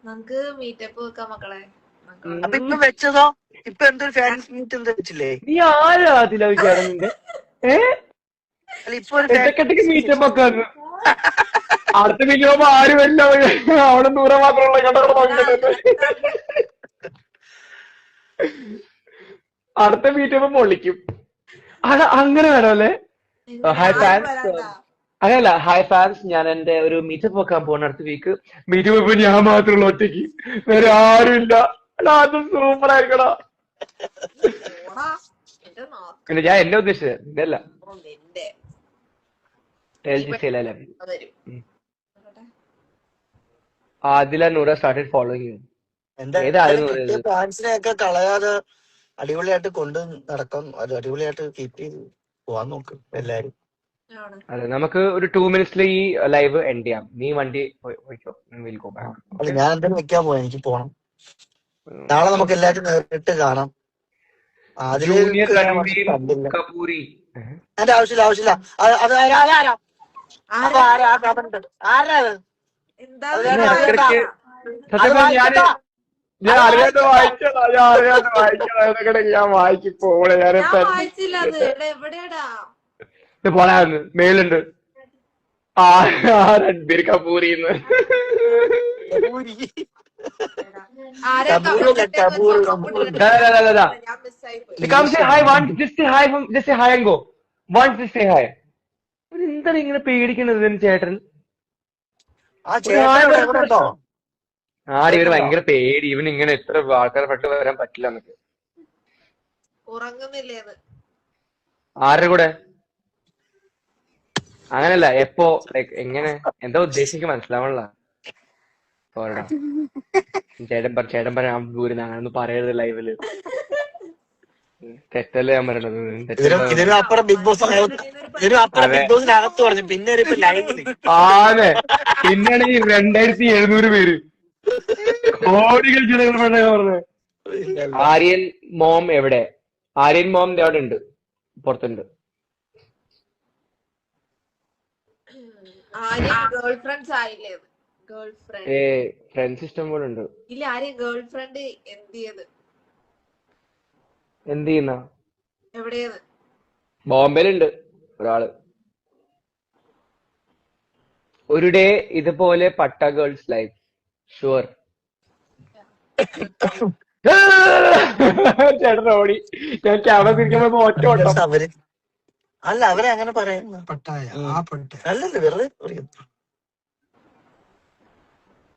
നമുക്ക് മീറ്റപ്പ് വെക്കാം മക്കളെ. അപ്പൊ ഇപ്പൊ വെച്ചതോ? ഇപ്പൊ എന്തൊരു ഫാൻസ് മീറ്റ് എന്താ വെച്ചില്ലേ? നീ ആരാ അതിലാവിച്ചാണ് നിന്റെ അല്ല ഇപ്പൊ ഒരു എട്ടക്കെട്ടക്ക് മീറ്റപ്പ് ഒക്കെ അടുത്ത മീറ്റ് പോകുമ്പോ ആരുമല്ല അവിടെ ദൂരം മാത്രമുള്ള കണ്ടോ. അടുത്ത മീറ്റപ്പ് പൊള്ളിക്കും. അങ്ങനെ വേണം അല്ലേ? Hi fans. അങ്ങനല്ല, ഹായ് ഫാൻസ്, ഞാൻ എന്റെ ഒരു മീറ്റപ്പ് വെക്കാൻ പോകുന്ന അടുത്ത വീക്ക്. മീറ്റപ്പ് ഇപ്പൊ ഞാൻ മാത്രമുള്ള ഒറ്റയ്ക്ക്, വേറെ ആരുമില്ല. അത് സൂപ്പർ ആയിരിക്കടാ. പിന്നെ ഞാൻ എന്നെ ഉദ്ദേശിച്ചത് ഇതല്ല. Adila Noora started following you. ഫാൻസിനെയൊക്കെ കളയാതെ അടിപൊളിയായിട്ട് കൊണ്ട് നടക്കാം. അത് അടിപൊളിയായിട്ട് കീപ്പ് ചെയ്ത് പോവാൻ നോക്കും എല്ലാരും. അതെ, നമുക്ക് ഒരു 2 minutes ഈ ലൈവ് എൻഡ് ചെയ്യാം. നീ വണ്ടി പോയിക്കോ. അല്ല ഞാൻ എന്തായാലും വെക്കാൻ പോവാ, എനിക്ക് പോണം. നാളെ നമുക്ക് എല്ലാരും നേരിട്ട് കാണാം. കപൂരി അതിന്റെ ആവശ്യമില്ല. ഞാൻ അറിയാതെ വായിച്ചതാ. ഞാൻ വായിച്ചു പോളെ. പോളാന്ന് മേലുണ്ട്. രൺബീർ കപൂറിന്ന്. എന്താണ് ഇങ്ങനെ പേടിക്കണത് ചേട്ടൻ? ഇവര് ഭയങ്കര പേടി. ഇവൻ ഇങ്ങനെ എത്ര ആൾക്കാരെ പെട്ട് വരാൻ പറ്റില്ല എന്നൊക്കെ. ആരുടെ കൂടെ? അങ്ങനല്ല, എപ്പോ, എങ്ങനെ, എന്താ ഉദ്ദേശിക്ക് മനസ്സിലാവണല്ല. പോരടാ ചേട്ടൻ പറയാൻ ദൂരം അങ്ങനൊന്നും പറയരുത് ലൈവില്. തെറ്റല്ലേ ഞാൻ പറയണത്. ആനെ പിന്നാണെങ്കിൽ 2700 പേര് കോടികൾ ജനങ്ങൾ പറഞ്ഞത്. ആര്യൻ മോം എവിടെ? ആര്യൻ മോം അവിടെ ഉണ്ട്, പുറത്തുണ്ട്. ഫ്രണ്ട്സ് ഇഷ്ടം പോലെ ഉണ്ട്. എന്ത് ചെയ്യുന്ന? ബോംബെയിലുണ്ട് ഒരാള്. ഒരു ഡേ ഇതുപോലെ പട്ട ഗേൾസ് ലൈഫ് ഷുവർ. ചേട്ടൻ ഓടി. ഞാൻ ക്യാമറ തിരിക്കുമ്പോ ഒറ്റ ഓട്ടം. അല്ല അവരെ അങ്ങനെ പറയുന്ന പട്ടായ അല്ലല്ലോ വെറുതെ